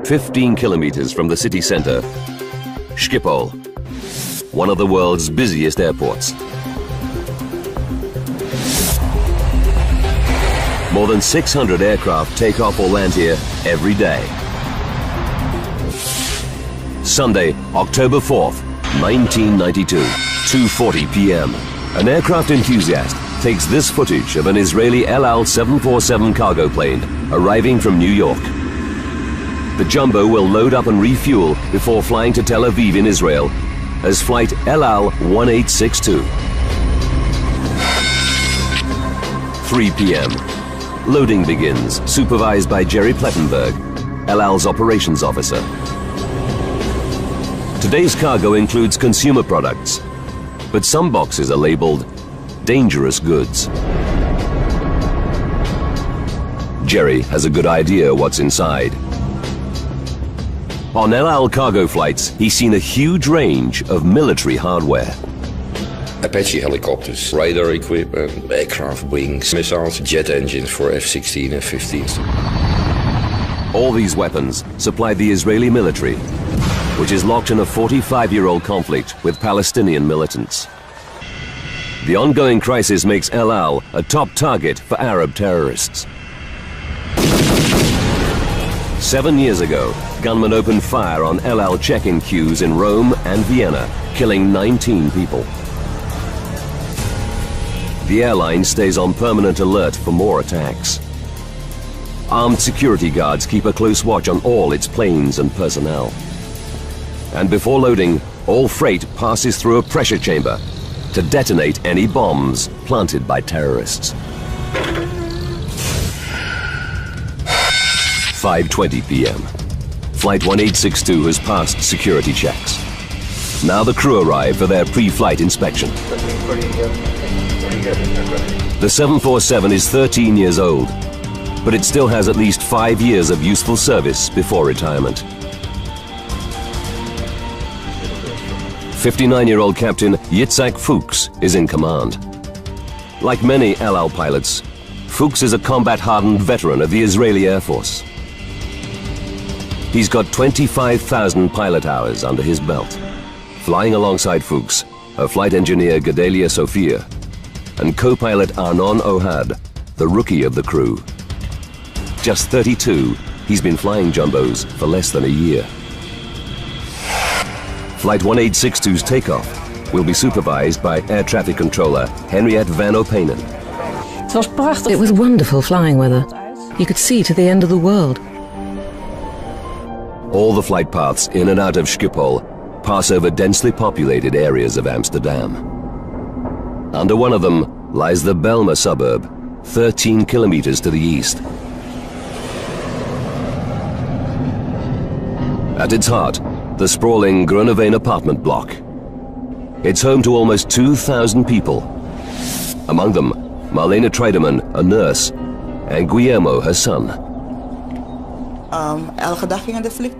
15 kilometers from the city center, Schiphol, one of the world's busiest airports. More than 600 aircraft take off or land here every day. Sunday, October 4th, 1992, 2:40 p.m. An aircraft enthusiast takes this footage of an Israeli El Al 747 cargo plane arriving from New York. The jumbo will load up and refuel before flying to Tel Aviv in Israel as flight El Al 1862. 3 p.m. Loading begins, supervised by Jerry Plettenberg, El Al's operations officer. Today's cargo includes consumer products, but some boxes are labeled dangerous goods. Jerry has a good idea what's inside. On El Al cargo flights, he's seen a huge range of military hardware. Apache helicopters, radar equipment, aircraft wings, missiles, jet engines for F-16 and F-15s. All these weapons supply the Israeli military, which is locked in a 45-year-old conflict with Palestinian militants. The ongoing crisis makes El Al a top target for Arab terrorists. 7 years ago, gunmen opened fire on El Al check-in queues in Rome and Vienna, killing 19 people. The airline stays on permanent alert for more attacks. Armed security guards keep a close watch on all its planes and personnel. And before loading, all freight passes through a pressure chamber to detonate any bombs planted by terrorists. 5:20 p.m. Flight 1862 has passed security checks. Now the crew arrive for their pre-flight inspection. The 747 is 13 years old, but it still has at least 5 years of useful service before retirement. 59-year-old Captain Yitzhak Fuchs is in command. Like many El Al pilots, Fuchs is a combat-hardened veteran of the Israeli Air Force. He's got 25,000 pilot hours under his belt. Flying alongside Fuchs are flight engineer Gedalia Sophia and co-pilot Arnon Ohad, the rookie of the crew. Just 32, he's been flying jumbos for less than a year. Flight 1862's takeoff will be supervised by air traffic controller Henriette Van Openen. It was wonderful flying weather. You could see to the end of the world. All the flight paths in and out of Schiphol pass over densely populated areas of Amsterdam. Under one of them lies the Belmer suburb, 13 kilometers to the east. At its heart, the sprawling Groeneveen apartment block. It's home to almost 2,000 people. Among them, Marlene Treidemann, a nurse, and Guillermo, her son.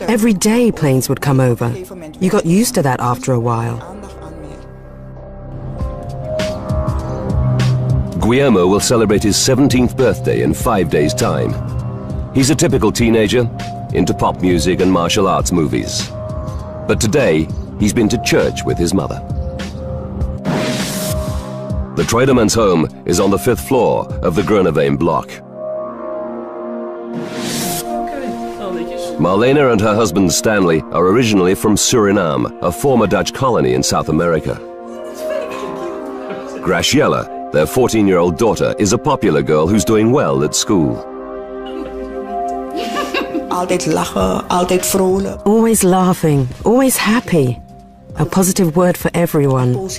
Every day planes would come over. You got used to that after a while. Guillermo will celebrate his 17th birthday in 5 days' time. He's a typical teenager, into pop music and martial arts movies. But today, he's been to church with his mother. The Treudemann's home is on the 5th floor of the Groeneveen block. Marlene and her husband Stanley are originally from Suriname, a former Dutch colony in South America. Graciela, their 14-year-old daughter, is a popular girl who's doing well at school. Always laughing, always happy. A positive word for everyone.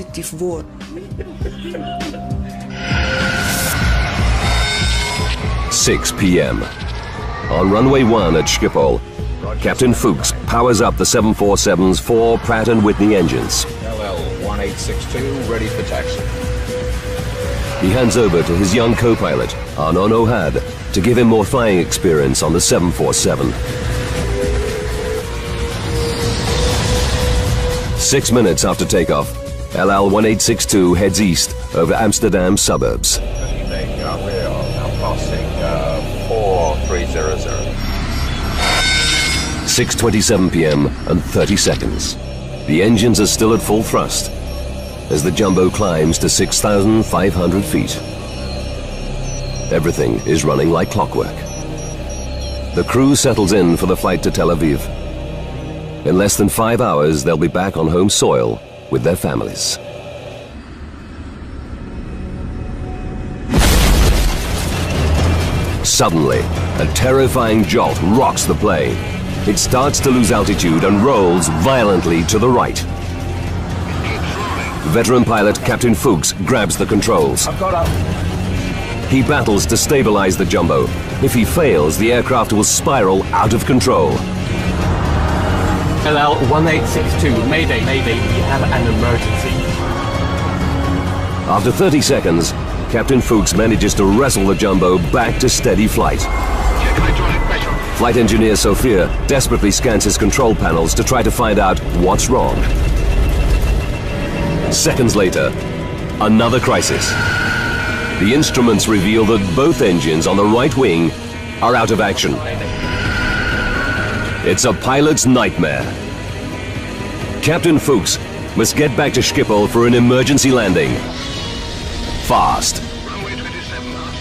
6 p.m. On runway 1 at Schiphol, Captain Fuchs powers up the 747's 4 Pratt & Whitney engines. LL 1862, ready for taxi. He hands over to his young co-pilot, Arnon Ohad, to give him more flying experience on the 747. 6 minutes after takeoff, El Al 1862 heads east over Amsterdam suburbs. 43000. 6:27 p.m. and 30 seconds. The engines are still at full thrust as the jumbo climbs to 6,500 feet. Everything is running like clockwork. The crew settles in for the flight to Tel Aviv. In less than 5 hours, they'll be back on home soil with their families. Suddenly, a terrifying jolt rocks the plane. It starts to lose altitude and rolls violently to the right. Veteran pilot Captain Fuchs grabs the controls. I've got up. He battles to stabilize the jumbo. If he fails, the aircraft will spiral out of control. LL 1862, Mayday, Mayday, we have an emergency. After 30 seconds, Captain Fuchs manages to wrestle the jumbo back to steady flight. Flight engineer Sophia desperately scans his control panels to try to find out what's wrong. Seconds later, another crisis. The instruments reveal that both engines on the right wing are out of action. It's a pilot's nightmare. Captain Fuchs must get back to Schiphol for an emergency landing. Fast.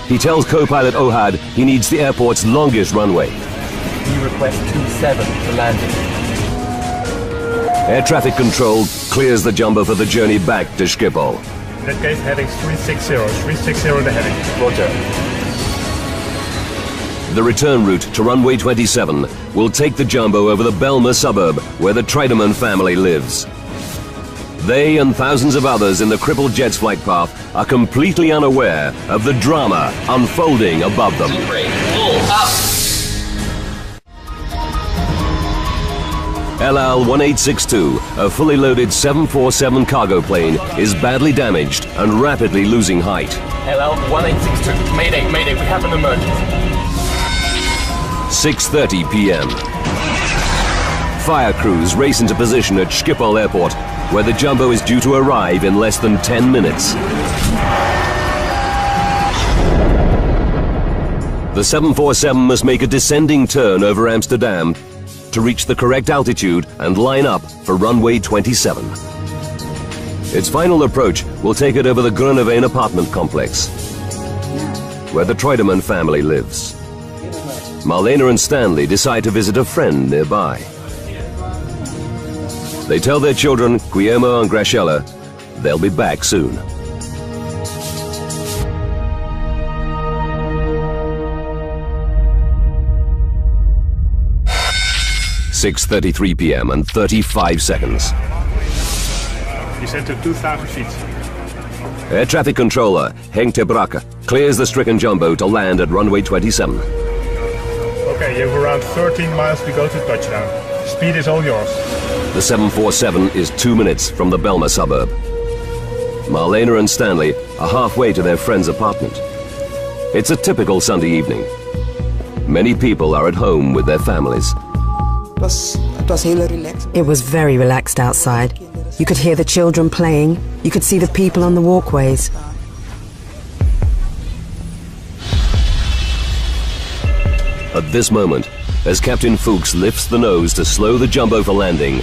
He tells co-pilot Ohad he needs the airport's longest runway. We request 27 for landing. Air traffic control clears the jumbo for the journey back to Schiphol. In that case, heading 360. 360 the heading. Roger. The return route to runway 27 will take the jumbo over the Belma suburb where the Treidemann family lives. They and thousands of others in the crippled jet's flight path are completely unaware of the drama unfolding above them. LL-1862, a fully loaded 747 cargo plane, is badly damaged and rapidly losing height. LL-1862, Mayday, Mayday, we have an emergency. 6:30 p.m. Fire crews race into position at Schiphol Airport, where the jumbo is due to arrive in less than 10 minutes. The 747 must make a descending turn over Amsterdam to reach the correct altitude and line up for runway 27. Its final approach will take it over the Groeneveen apartment complex, where the Treidemann family lives. Marlena and Stanley decide to visit a friend nearby. They tell their children, Guillermo and Graciela, they'll be back soon. (6:33 p.m. and 35 seconds. Descend to 2,000 feet. Air traffic controller Henk ter Brakke clears the stricken jumbo to land at runway 27. Okay, you have around 13 miles to go to touchdown. Speed is all yours. The 747 is 2 minutes from the Belma suburb. Marlena and Stanley are halfway to their friend's apartment. It's a typical Sunday evening. Many people are at home with their families. It was very relaxed outside. You could hear the children playing. You could see the people on the walkways. At this moment, as Captain Fuchs lifts the nose to slow the jumbo for landing,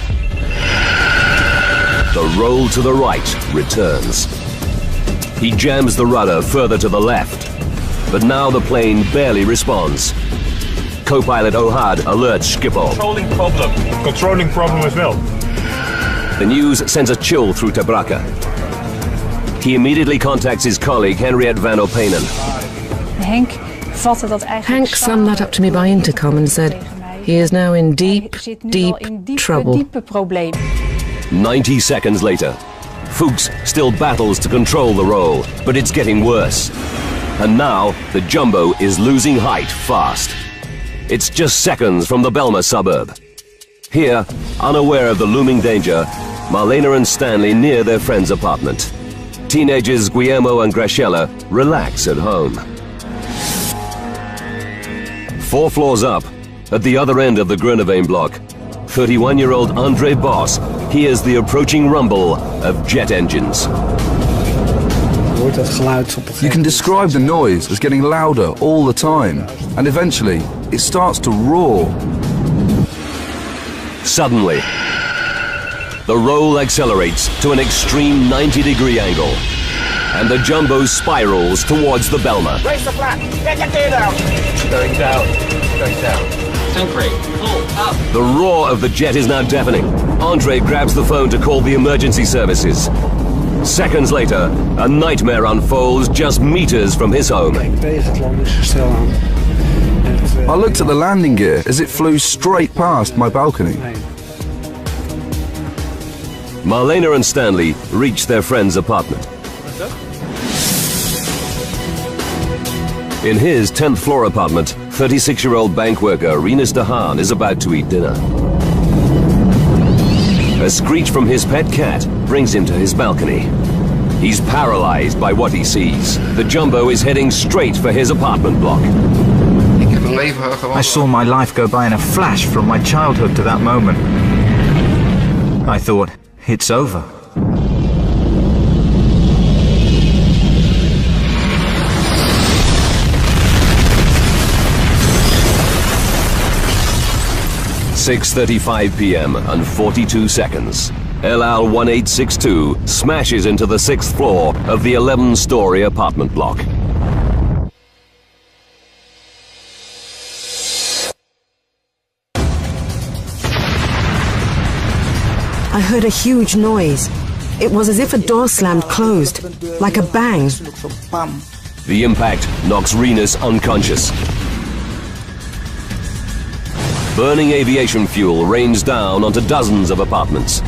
the roll to the right returns. He jams the rudder further to the left, but now the plane barely responds. Co-pilot Ohad alerts Schiphol. Controlling problem. Controlling problem as well. The news sends a chill through ter Brakke. He immediately contacts his colleague Henriette van Openen. Hank summed that up to me by intercom and said he is now in deep, deep trouble. 90 seconds later, Fuchs still battles to control the roll, but it's getting worse. And now the jumbo is losing height fast. It's just seconds from the Belma suburb. Here, unaware of the looming danger, Marlena and Stanley near their friend's apartment. Teenagers Guillermo and Graciela relax at home. 4 floors up, at the other end of the Groeneveen block, 31-year-old André Bos hears the approaching rumble of jet engines. You can describe the noise as getting louder all the time, and eventually it starts to roar. Suddenly, the roll accelerates to an extreme 90-degree angle, and the jumbo spirals towards the Belma. Raise the flat. Get your gear down. Going down. Going down. Tank rate. Pull up. The roar of the jet is now deafening. Andre grabs the phone to call the emergency services. Seconds later, a nightmare unfolds just meters from his home. I looked at the landing gear as it flew straight past my balcony. Marlena and Stanley reach their friend's apartment. In his 10th floor apartment, 36-year-old bank worker Rinus de Haan is about to eat dinner. A screech from his pet cat brings him to his balcony. He's paralyzed by what he sees. The jumbo is heading straight for his apartment block. I saw my life go by in a flash from my childhood to that moment. I thought, it's over. "6:35 p.m. and 42 seconds. El Al 1862 smashes into the 6th floor of the 11-story apartment block. I heard a huge noise. It was as if a door slammed closed, like a bang. The impact knocks Rinus unconscious. Burning aviation fuel rains down onto dozens of apartments.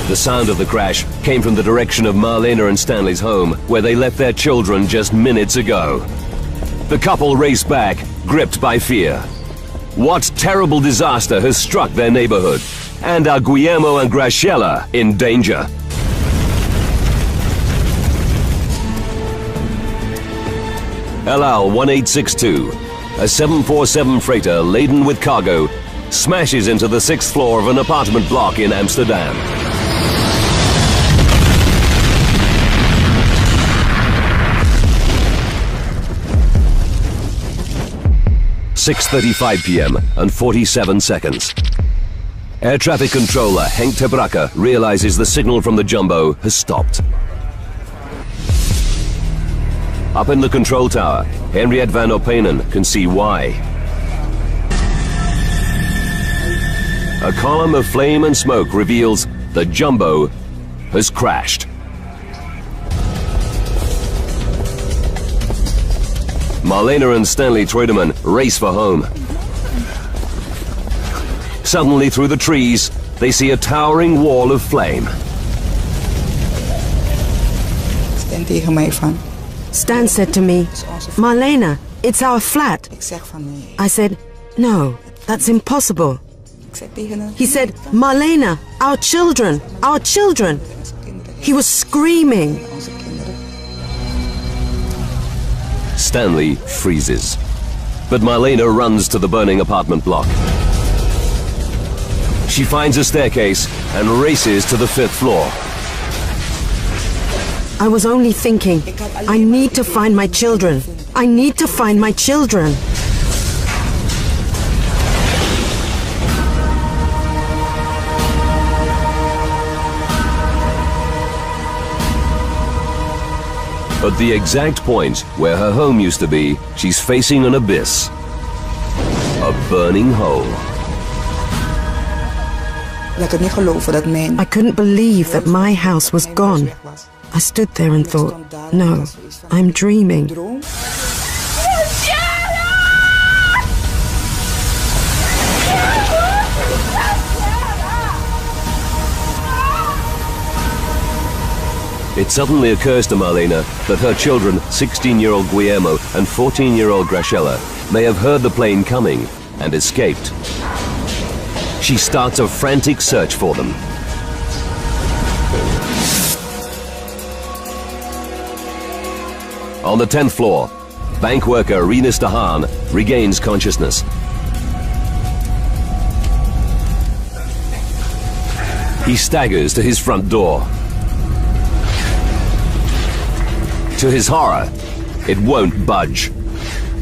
The sound of the crash came from the direction of Marlena and Stanley's home, where they left their children just minutes ago. The couple race back, gripped by fear. What terrible disaster has struck their neighborhood? And are Guillermo and Graciela in danger? El Al 1862, a 747 freighter laden with cargo, smashes into the 6th floor of an apartment block in Amsterdam. "6:35 p.m. and 47 seconds. Air traffic controller Henk ter Brakke realizes the signal from the jumbo has stopped. Up in the control tower, Henriette van Openen can see why. A column of flame and smoke reveals the jumbo has crashed. Marlena and Stanley Treudemann race for home. Suddenly, through the trees, they see a towering wall of flame. Stan said to me, "Marlena, it's our flat." I said, "No, that's impossible." He said, "Marlena, our children, our children." He was screaming. Stanley freezes, but Marlena runs to the burning apartment block. She finds a staircase and races to the 5th floor. I was only thinking, I need to find my children. I need to find my children. At the exact point where her home used to be, she's facing an abyss. A burning hole. I couldn't believe that my house was gone. I stood there and thought, no, I'm dreaming. It suddenly occurs to Marlena that her children, 16-year-old Guillermo and 14-year-old Graciela, may have heard the plane coming and escaped. She starts a frantic search for them. On the 10th floor, bank worker Rinus de Haan regains consciousness. He staggers to his front door. To his horror, It won't budge.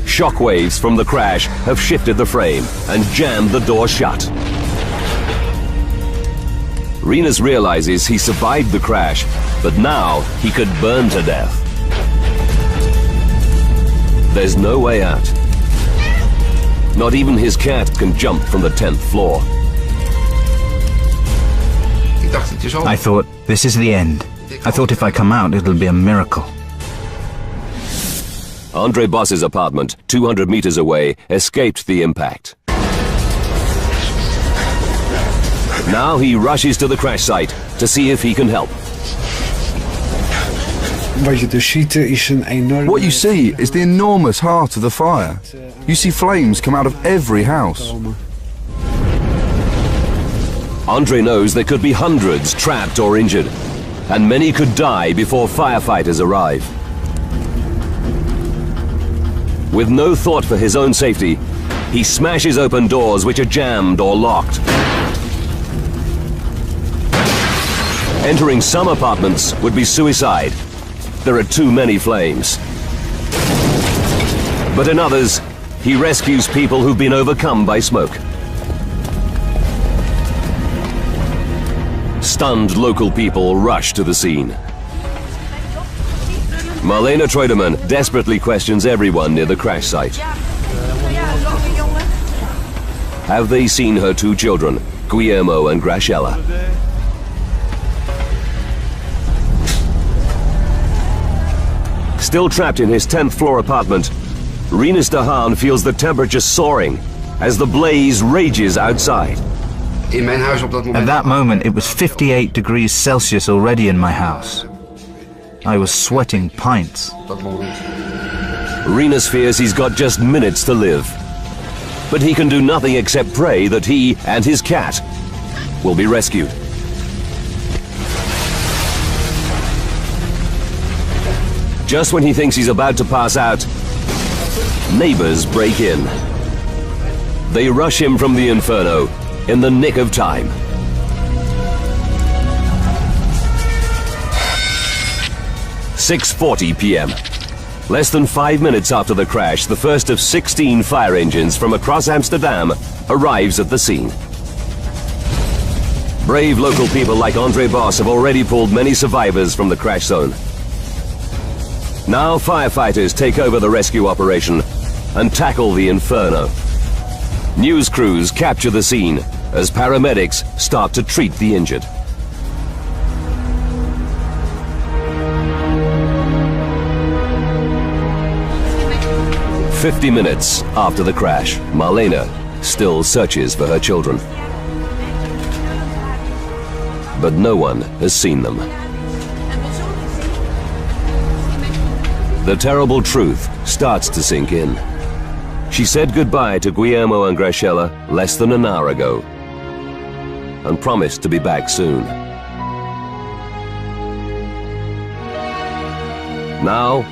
Shockwaves from the crash have shifted the frame and jammed the door shut. Rinus realizes he survived the crash, but now he could burn to death. There's no way out. Not even his cat can jump from the 10th floor. I thought, this is the end. I thought if I come out, it'll be a miracle. Andre Boss's apartment, 200 meters away, escaped the impact. Now he rushes to the crash site to see if he can help. What you see is the enormous heart of the fire. You see flames come out of every house. Andre knows there could be hundreds trapped or injured, and many could die before firefighters arrive. With no thought for his own safety, he smashes open doors which are jammed or locked. Entering some apartments would be suicide. There are too many flames. But in others, he rescues people who've been overcome by smoke. Stunned local people rush to the scene. Marlene Treudemann desperately questions everyone near the crash site. Have they seen her two children, Guillermo and Graciela? Still trapped in his 10th floor apartment, Rinus de Haan feels the temperature soaring as the blaze rages outside. At that moment, it was 58 degrees Celsius already in my house. I was sweating pints. Rinus fears he's got just minutes to live. But he can do nothing except pray that he and his cat will be rescued. Just when he thinks he's about to pass out, neighbors break in. They rush him from the inferno in the nick of time. "6:40 p.m. Less than 5 minutes after the crash, the first of 16 fire engines from across Amsterdam arrives at the scene. Brave local people like Andre Boss have already pulled many survivors from the crash zone. Now firefighters take over the rescue operation and tackle the inferno. News crews capture the scene as paramedics start to treat the injured. "50 minutes after the crash, Marlene still searches for her children. But no one has seen them. The terrible truth starts to sink in. She said goodbye to Guillermo and Graciela less than an hour ago and promised to be back soon. Now,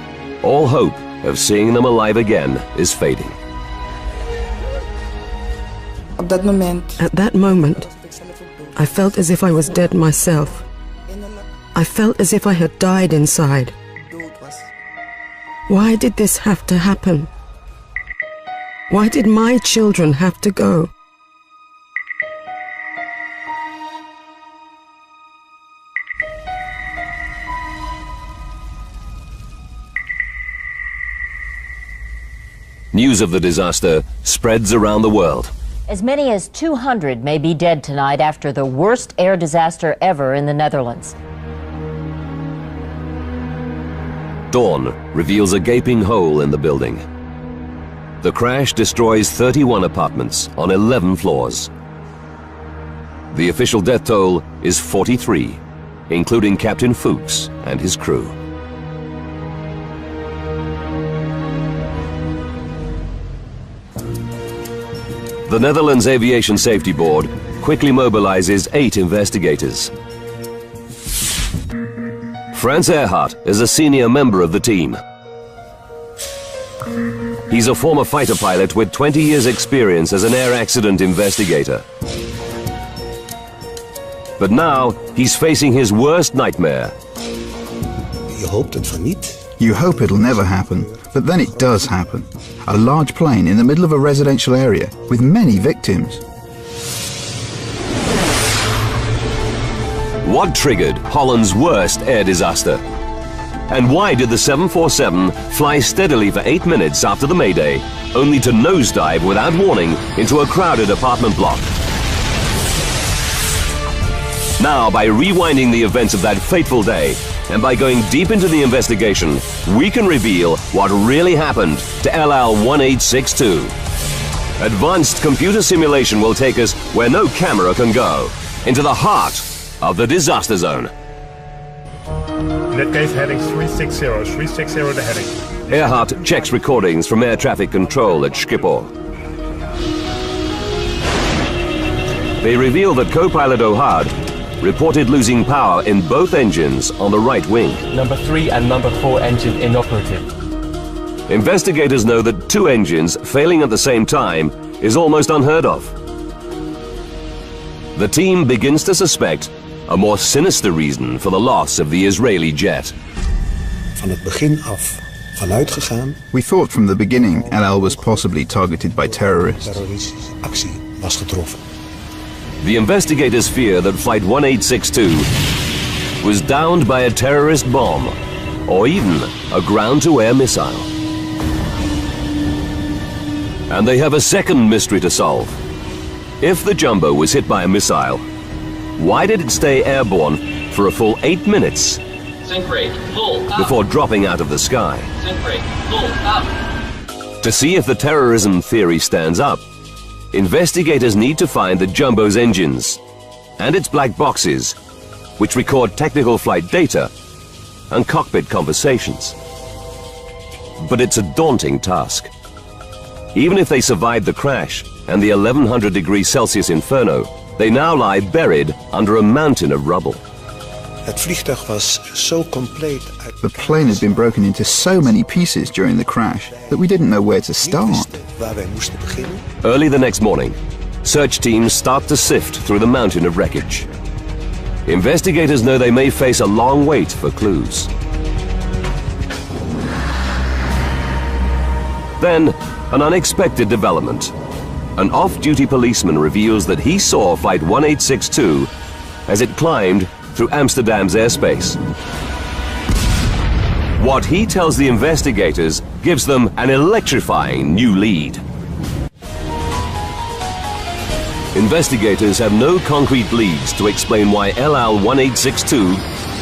all hope of seeing them alive again is fading. At that moment, I felt as if I was dead myself. I felt as if I had died inside. Why did this have to happen? Why did my children have to go? News of the disaster spreads around the world. As many as 200 may be dead tonight after the worst air disaster ever in the Netherlands. Dawn reveals a gaping hole in the building. The crash destroys 31 apartments on 11 floors. The official death toll is 43, including Captain Fuchs and his crew. The Netherlands Aviation Safety Board quickly mobilizes 8 investigators. Frans Earhart is a senior member of the team. He's a former fighter pilot with 20 years' experience as an air accident investigator. But now he's facing his worst nightmare. Je hoopt het van niet. You hope it'll never happen, but then it does happen. A large plane in the middle of a residential area with many victims. What triggered Holland's worst air disaster? And why did the 747 fly steadily for 8 minutes after the Mayday, only to nosedive without warning into a crowded apartment block? Now, by rewinding the events of that fateful day, and by going deep into the investigation, we can reveal what really happened to LL1862. Advanced computer simulation will take us where no camera can go, into the heart of the disaster zone. In that case, heading 360, 360 the heading. Earhart checks recordings from air traffic control at Schiphol. They reveal that co-pilot O'Hard reported losing power in both engines on the right wing. Number 3 and number 4 engine inoperative. Investigators know that 2 engines failing at the same time is almost unheard of. The team begins to suspect a more sinister reason for the loss of the Israeli jet. Van het begin af vanuit gegaan. We thought from the beginning LL was possibly targeted by terrorists. Terroristische actie was getroffen. The investigators fear that Flight 1862 was downed by a terrorist bomb or even a ground-to-air missile. And they have a second mystery to solve. If the Jumbo was hit by a missile, why did it stay airborne for a full 8 minutes before dropping out of the sky? To see if the terrorism theory stands up, investigators need to find the Jumbo's engines and its black boxes, which record technical flight data and cockpit conversations. But it's a daunting task. Even if they survived the crash and the 1100 degrees Celsius inferno, they now lie buried under a mountain of rubble. Het vliegtuig was zo compleet. The plane had been broken into so many pieces during the crash that we didn't know where to start. Waar wij moesten beginnen. Early the next morning, search teams start to sift through the mountain of wreckage. Investigators know they may face a long wait for clues. Then, an unexpected development. An off-duty policeman reveals that he saw Flight 1862 as it climbed through Amsterdam's airspace. What he tells the investigators gives them an electrifying new lead. Investigators have no concrete leads to explain why LL1862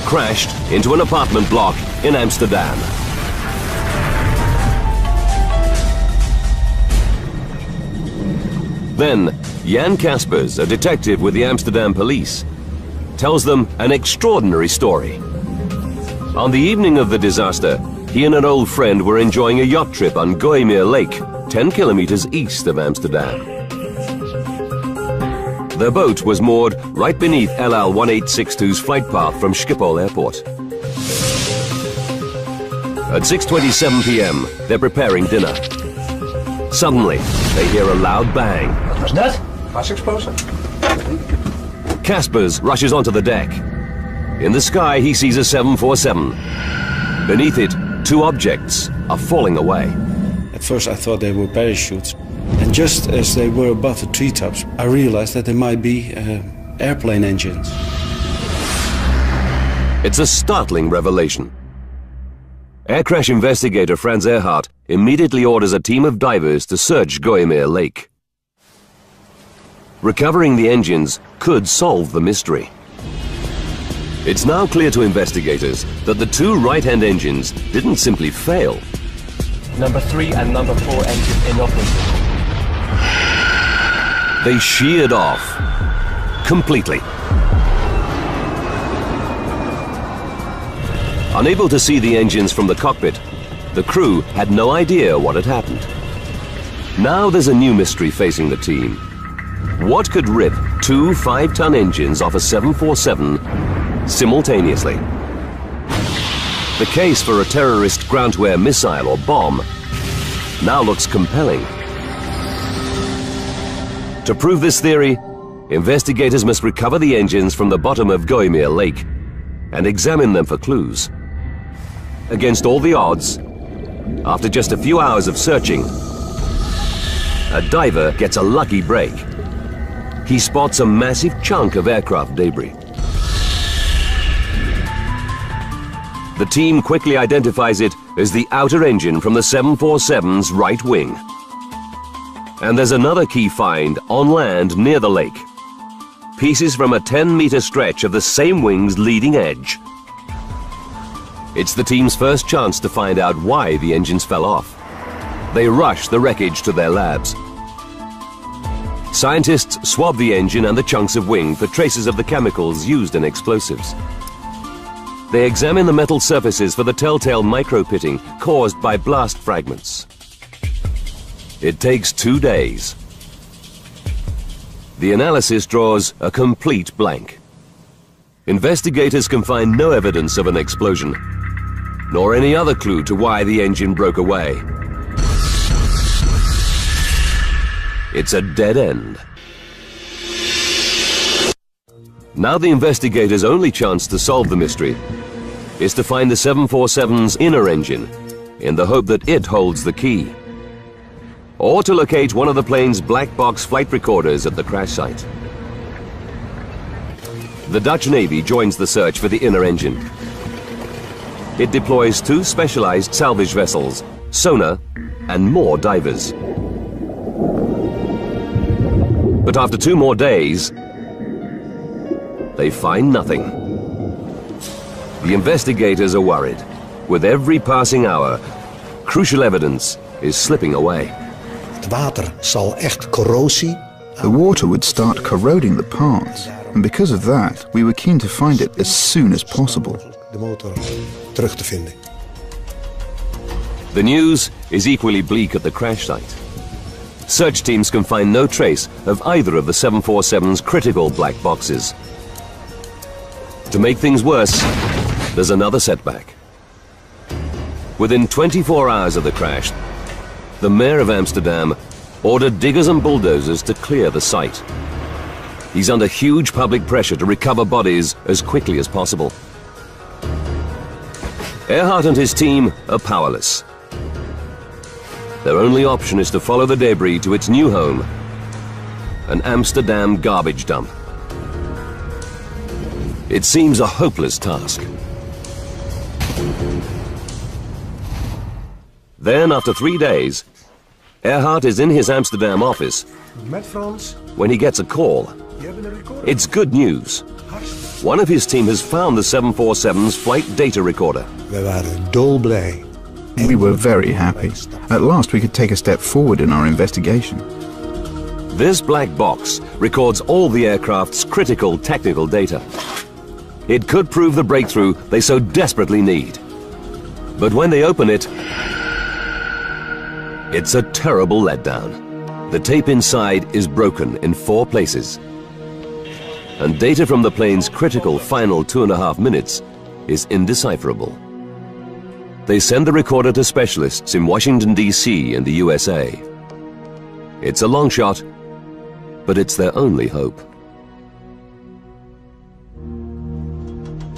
crashed into an apartment block in Amsterdam. Then, Jan Kaspers, a detective with the Amsterdam police, tells them an extraordinary story. On the evening of the disaster, he and an old friend were enjoying a yacht trip on Gooimeer Lake, 10 kilometers east of Amsterdam. Their boat was moored right beneath LL1862's flight path from Schiphol Airport. At 6:27 p.m., they're preparing dinner. Suddenly, they hear a loud bang. Wat was dat? Gasexplosie. Kaspers rushes onto the deck. In the sky, he sees a 747. Beneath it, 2 objects are falling away. At first I thought they were parachutes. And just as they were above the treetops, I realized that they might be airplane engines. It's a startling revelation. Air crash investigator Frans Earhart immediately orders a team of divers to search Gooimeer Lake. Recovering the engines could solve the mystery. It's now clear to investigators that the 2 right-hand engines didn't simply fail. Number 3 and number 4 engine inoperative. They sheared off completely. Unable to see the engines from the cockpit, the crew had no idea what had happened. Now there's a new mystery facing the team. What could rip 2 5-ton engines off a 747 simultaneously? The case for a terrorist ground-to-air missile or bomb now looks compelling. To prove this theory, investigators must recover the engines from the bottom of Gooimeer Lake and examine them for clues. against all the odds, after just a few hours of searching, a diver gets a lucky break. He spots a massive chunk of aircraft debris. The team quickly identifies it as the outer engine from the 747's right wing. And there's another key find on land near the lake. Pieces from a 10-meter stretch of the same wing's leading edge. It's the team's first chance to find out why the engines fell off. They rush the wreckage to their labs. Scientists swab the engine and the chunks of wing for traces of the chemicals used in explosives. They examine the metal surfaces for the telltale micro-pitting caused by blast fragments. It takes 2 days. The analysis draws a complete blank. Investigators can find no evidence of an explosion, nor any other clue to why the engine broke away. It's a dead end. Now the investigators' only chance to solve the mystery is to find the 747's inner engine, in the hope that it holds the key, or to locate one of the plane's black box flight recorders at the crash site. The Dutch Navy joins the search for the inner engine. It deploys 2 specialized salvage vessels, sonar, and more divers. But after 2 more days, they find nothing. The investigators are worried. With every passing hour, crucial evidence is slipping away. The water would start corroding the parts, and because of that, we were keen to find it as soon as possible. The news is equally bleak at the crash site. Search teams can find no trace of either of the 747's critical black boxes. To make things worse, there's another setback. Within 24 hours of the crash, the mayor of Amsterdam ordered diggers and bulldozers to clear the site. He's under huge public pressure to recover bodies as quickly as possible. Earhart and his team are powerless. Their only option is to follow the debris to its new home, an Amsterdam garbage dump. It seems a hopeless task. Then, after 3 days, Earhart is in his Amsterdam office when he gets a call. It's good news. One of his team has found the 747's flight data recorder. We were very happy. At last we could take a step forward in our investigation. This black box records all the aircraft's critical technical data. It could prove the breakthrough they so desperately need. But when they open it, it's a terrible letdown. The tape inside is broken in 4 places. And data from the plane's critical final 2.5 minutes is indecipherable. They send the recorder to specialists in Washington, D.C. and the USA. It's a long shot, but it's their only hope.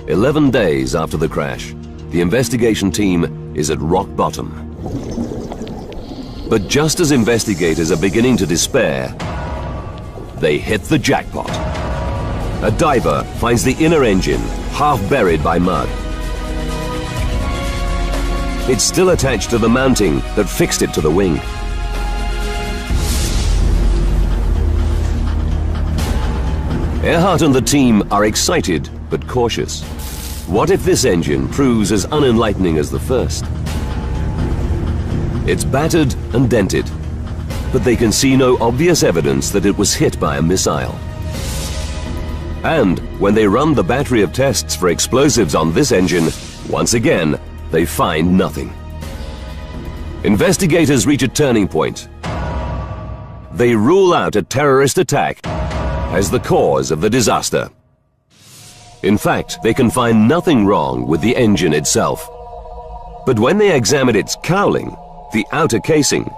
11 days after the crash, the investigation team is at rock bottom. But just as investigators are beginning to despair, they hit the jackpot. A diver finds the inner engine, half buried by mud. It's still attached to the mounting that fixed it to the wing. Earhart and the team are excited but cautious. What if this engine proves as unenlightening as the first? It's battered and dented, but they can see no obvious evidence that it was hit by a missile. And when they run the battery of tests for explosives on this engine, once again, they find nothing. Investigators reach a turning point. They rule out a terrorist attack as the cause of the disaster. In fact, they can find nothing wrong with the engine itself. But when they examine its cowling, the outer casing,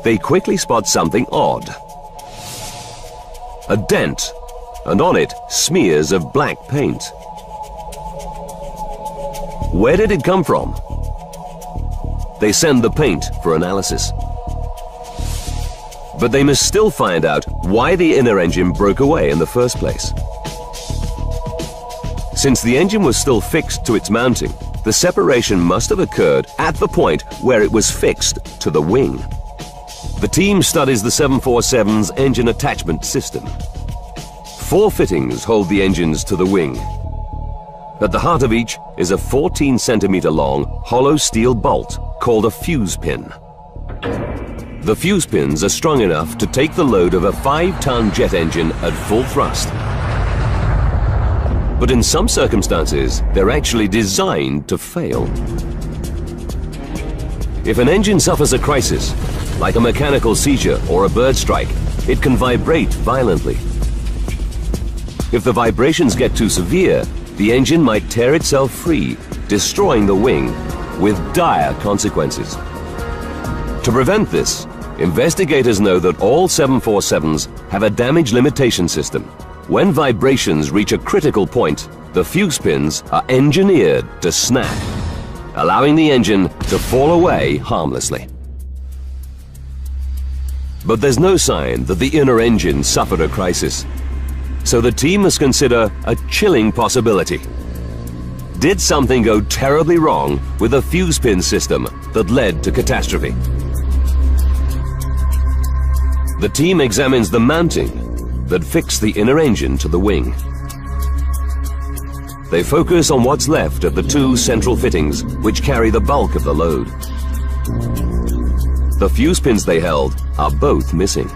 they quickly spot something odd. A dent, and on it, smears of black paint. Where did it come from? they send the paint for analysis. But they must still find out why the inner engine broke away in the first place. Since the engine was still fixed to its mounting, the separation must have occurred at the point where it was fixed to the wing. The team studies the 747's engine attachment system. 4 fittings hold the engines to the wing. At the heart of each is a 14-centimeter long hollow steel bolt called a fuse pin. The fuse pins are strong enough to take the load of a 5-ton jet engine at full thrust. But in some circumstances, they're actually designed to fail. If an engine suffers a crisis, like a mechanical seizure or a bird strike, it can vibrate violently. If the vibrations get too severe, the engine might tear itself free, destroying the wing with dire consequences. To prevent this, investigators know that all 747s have a damage limitation system. When vibrations reach a critical point, the fuse pins are engineered to snap, allowing the engine to fall away harmlessly. But there's no sign that the inner engine suffered a crisis. So the team must consider a chilling possibility. Did something go terribly wrong with the fuse pin system that led to catastrophe? The team examines the mounting that fixed the inner engine to the wing. They focus on what's left of the 2 central fittings which carry the bulk of the load. The fuse pins they held are both missing.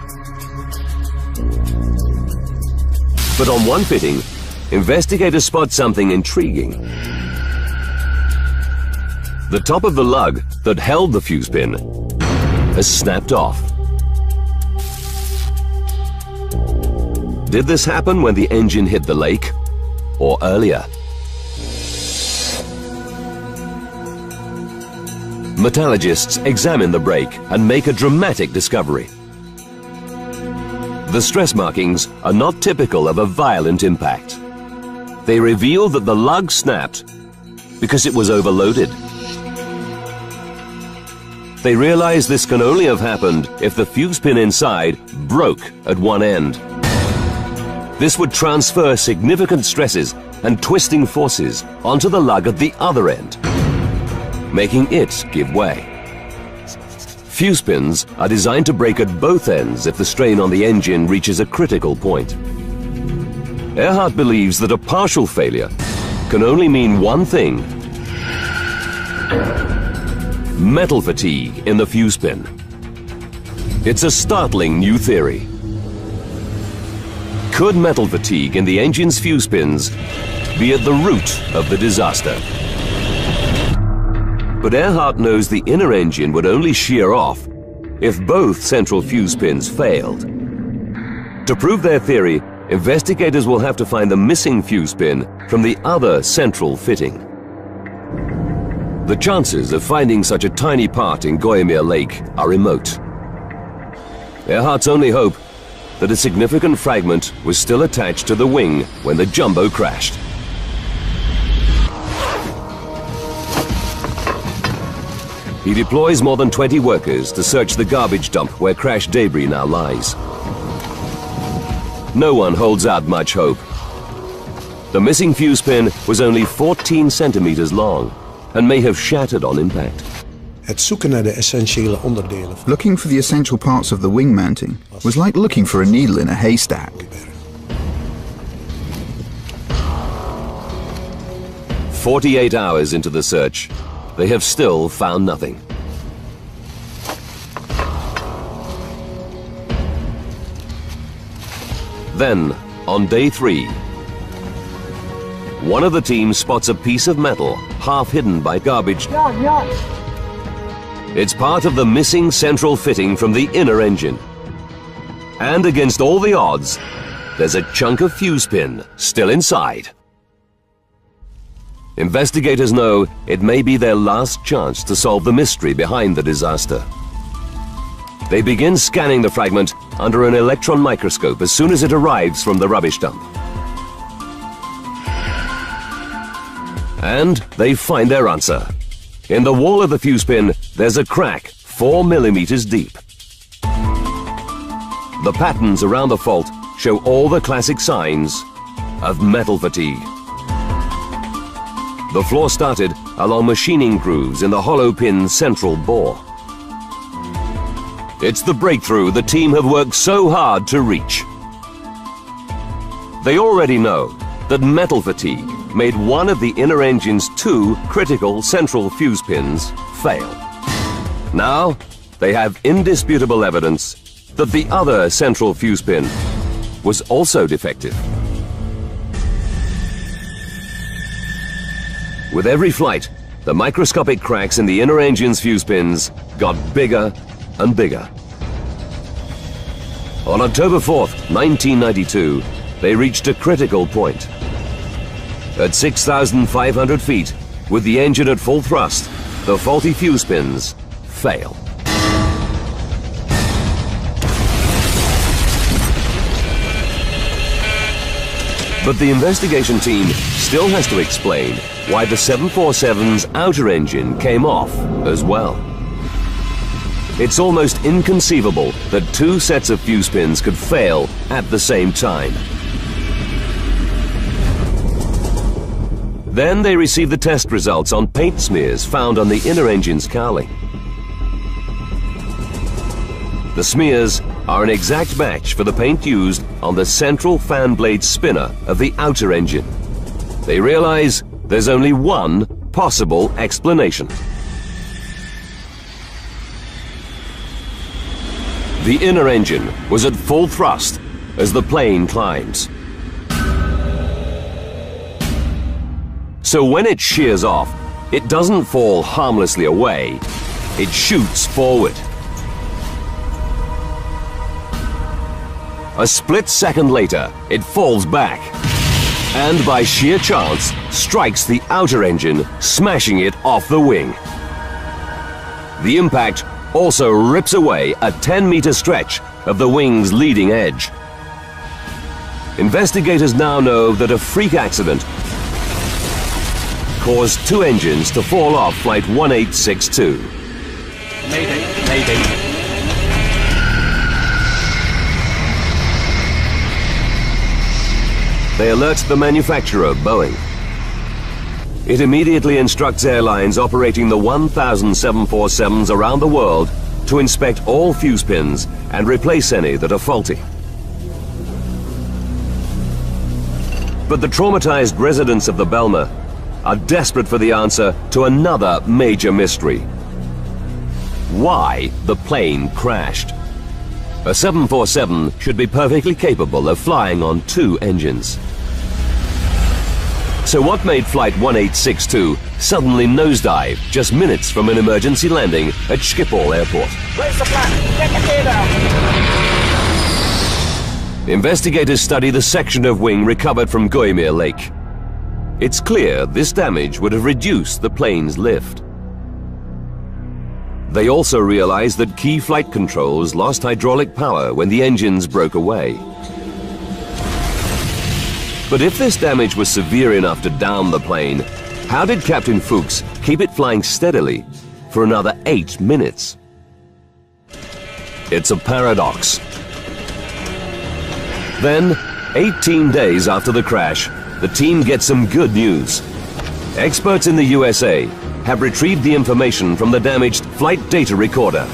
But on one fitting, investigators spot something intriguing. The top of the lug that held the fuse pin has snapped off. Did this happen when the engine hit the lake, or earlier? Metallurgists examine the brake and make a dramatic discovery. The stress markings are not typical of a violent impact. They reveal that the lug snapped because it was overloaded. They realize this can only have happened if the fuse pin inside broke at one end. This would transfer significant stresses and twisting forces onto the lug at the other end, making it give way. Fuse pins are designed to break at both ends if the strain on the engine reaches a critical point. Earhart believes that a partial failure can only mean one thing: metal fatigue in the fuse pin. It's a startling new theory. Could metal fatigue in the engine's fuse pins be at the root of the disaster? But Earhart knows the inner engine would only shear off if both central fuse pins failed. To prove their theory, investigators will have to find the missing fuse pin from the other central fitting. The chances of finding such a tiny part in Gooimeer Lake are remote. Earhart's only hope that a significant fragment was still attached to the wing when the jumbo crashed. He deploys more than 20 workers to search the garbage dump where crashed debris now lies. No one holds out much hope. The missing fuse pin was only 14 centimeters long and may have shattered on impact. Looking for the essential parts of the wing mounting was like looking for a needle in a haystack. 48 hours into the search, they have still found nothing. Then, on day 3, one of the team spots a piece of metal half hidden by garbage. It's part of the missing central fitting from the inner engine. And against all the odds, there's a chunk of fuse pin still inside. Investigators know it may be their last chance to solve the mystery behind the disaster. They begin scanning the fragment under an electron microscope as soon as it arrives from the rubbish dump. And they find their answer. In the wall of the fuse pin, there's a crack 4 millimeters deep. The patterns around the fault show all the classic signs of metal fatigue. The flaw started along machining grooves in the hollow pin's central bore. It's the breakthrough the team have worked so hard to reach. They already know that metal fatigue made one of the inner engine's 2 critical central fuse pins fail. Now, they have indisputable evidence that the other central fuse pin was also defective. With every flight, the microscopic cracks in the inner engine's fuse pins got bigger and bigger. On October 4th, 1992, they reached a critical point. At 6,500 feet, with the engine at full thrust, the faulty fuse pins fail. But the investigation team still has to explain why the 747's outer engine came off as well. It's almost inconceivable that 2 sets of fuse pins could fail at the same time. Then they receive the test results on paint smears found on the inner engine's cowling. The smears are an exact match for the paint used on the central fan blade spinner of the outer engine. They realize there's only one possible explanation. The inner engine was at full thrust as the plane climbs. So when it shears off, it doesn't fall harmlessly away, it shoots forward. A split second later, it falls back, and by sheer chance, strikes the outer engine, smashing it off the wing. The impact also rips away a 10-meter stretch of the wing's leading edge. Investigators now know that a freak accident caused 2 engines to fall off Flight 1862. Mayday, mayday. They alert the manufacturer, Boeing. It immediately instructs airlines operating the 1,000 747s around the world to inspect all fuse pins and replace any that are faulty. But the traumatized residents of the Belmer are desperate for the answer to another major mystery. Why the plane crashed? A 747 should be perfectly capable of flying on 2 engines. So what made Flight 1862 suddenly nosedive just minutes from an emergency landing at Schiphol Airport? Raise the flag. Get the gear down. Investigators study the section of wing recovered from Gooimeer Lake. It's clear this damage would have reduced the plane's lift. They also realized that key flight controls lost hydraulic power when the engines broke away. But if this damage was severe enough to down the plane, how did Captain Fuchs keep it flying steadily for another 8 minutes? It's a paradox. Then, 18 days after the crash, the team gets some good news. Experts in the USA have retrieved the information from the damaged flight data recorder.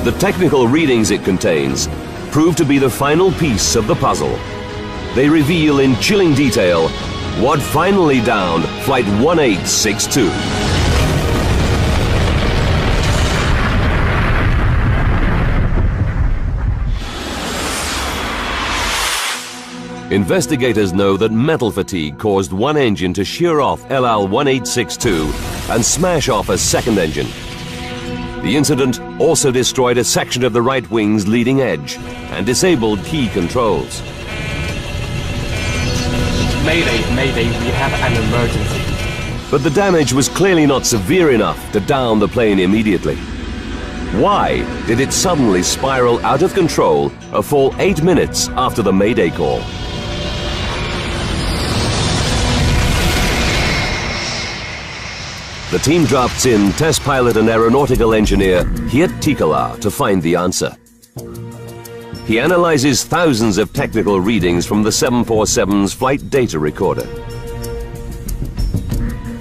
The technical readings it contains prove to be the final piece of the puzzle. They reveal in chilling detail what finally downed Flight 1862. Investigators know that metal fatigue caused one engine to shear off LL 1862 and smash off a second engine. The incident also destroyed a section of the right wing's leading edge and disabled key controls. Mayday, mayday, we have an emergency. But the damage was clearly not severe enough to down the plane immediately. Why did it suddenly spiral out of control a full 8 minutes after the Mayday call? the team drafts in test pilot and aeronautical engineer Geert Tikelaar to find the answer. He analyzes thousands of technical readings from the 747's flight data recorder.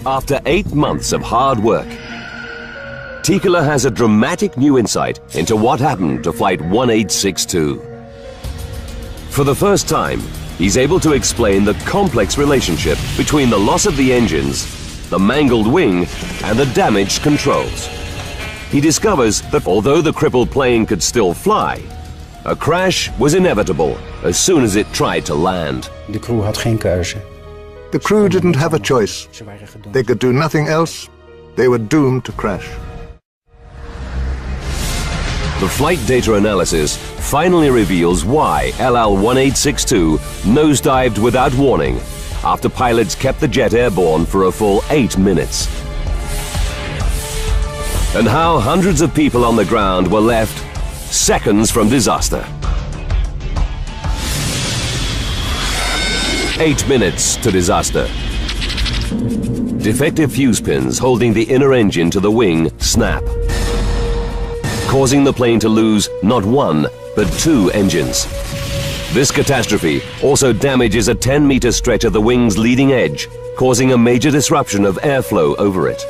After 8 months of hard work, Tikelaar has a dramatic new insight into what happened to Flight 1862. For the first time, he's able to explain the complex relationship between the loss of the engines, the mangled wing, and the damaged controls. He discovers that although the crippled plane could still fly, a crash was inevitable as soon as it tried to land. De crew had geen keuze. The crew didn't have a choice. They could do nothing else. They were doomed to crash. The flight data analysis finally reveals why LL-1862 nosedived without warning after pilots kept the jet airborne for a full 8 minutes. And how hundreds of people on the ground were left seconds from disaster. 8 minutes to disaster. Defective fuse pins holding the inner engine to the wing snap, causing the plane to lose not one, but 2 engines. This catastrophe also damages a 10-meter stretch of the wing's leading edge, causing a major disruption of airflow over it.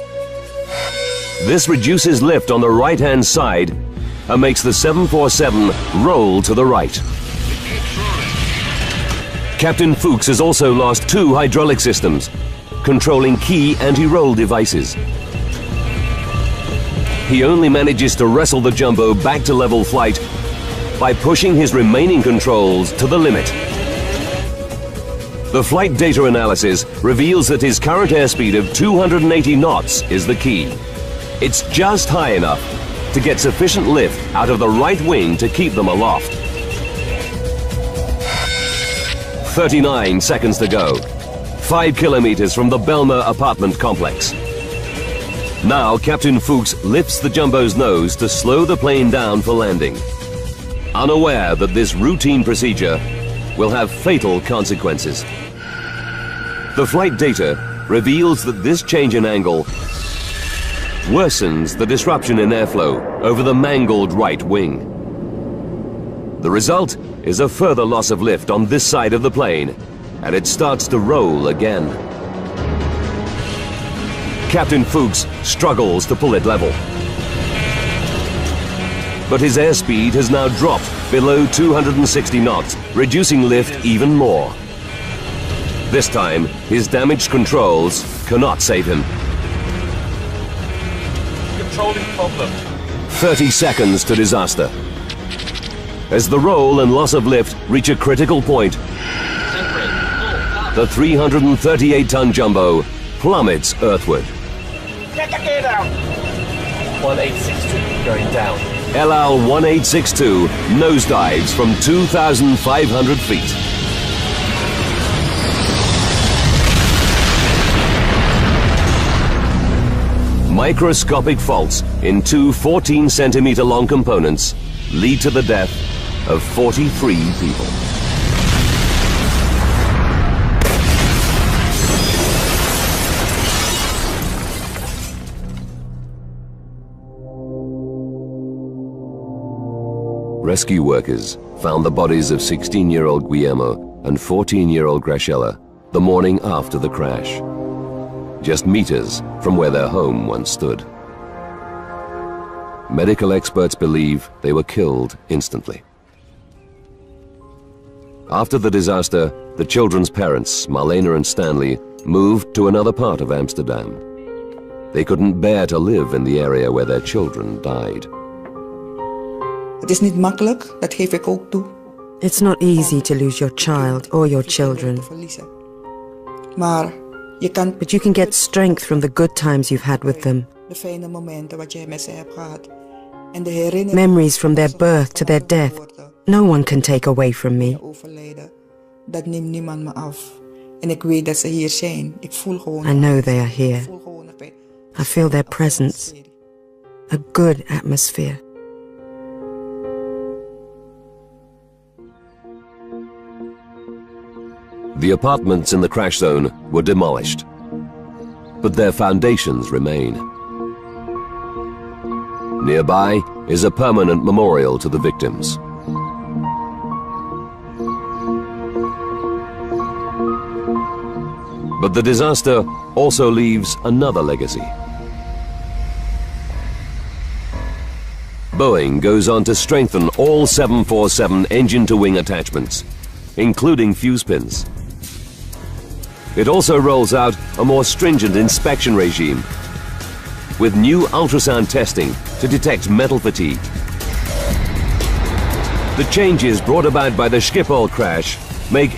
This reduces lift on the right-hand side and makes the 747 roll to the right. Captain Fuchs has also lost 2 hydraulic systems, controlling key anti-roll devices. He only manages to wrestle the jumbo back to level flight by pushing his remaining controls to the limit. The flight data analysis reveals that his current airspeed of 280 knots is the key. It's just high enough to get sufficient lift out of the right wing to keep them aloft. 39 seconds to go. 5 kilometers from the Belmer apartment complex. Now Captain Fuchs lifts the jumbo's nose to slow the plane down for landing, unaware that this routine procedure will have fatal consequences. The flight data reveals that this change in angle worsens the disruption in airflow over the mangled right wing. The result is a further loss of lift on this side of the plane, and it starts to roll again. Captain Fuchs struggles to pull it level. But his airspeed has now dropped below 260 knots, reducing lift even more. This time, his damaged controls cannot save him. Controlling problem. 30 seconds to disaster. As the roll and loss of lift reach a critical point, the 338-ton jumbo plummets earthward. Get the gear down. 1862 going down. LL-1862 nosedives from 2,500 feet. Microscopic faults in 2 14-centimeter long components lead to the death of 43 people. Rescue workers found the bodies of 16-year-old Guillermo and 14-year-old Graciela the morning after the crash, just meters from where their home once stood. Medical experts believe they were killed instantly. After the disaster, the children's parents, Marlena and Stanley, moved to another part of Amsterdam. They couldn't bear to live in the area where their children died. Het is niet makkelijk, dat geef ik ook toe. It's not easy to lose your child or your children. Maar je kan... But you can get strength from the good times you've had with them. De fijne momenten wat jij met ze hebt gehad. En de herinneringen... Memories from their birth to their death. No one can take away from me. Dat neemt niemand me af. En ik weet dat ze hier zijn. Ik voel gewoon... I know they are here. I feel their presence. A good atmosphere. The apartments in the crash zone were demolished. but their foundations remain. Nearby is a permanent memorial to the victims. But the disaster also leaves another legacy. Boeing goes on to strengthen all 747 engine-to-wing attachments, including fuse pins. It also rolls out a more stringent inspection regime with new ultrasound testing to detect metal fatigue. The changes brought about by the Schiphol crash make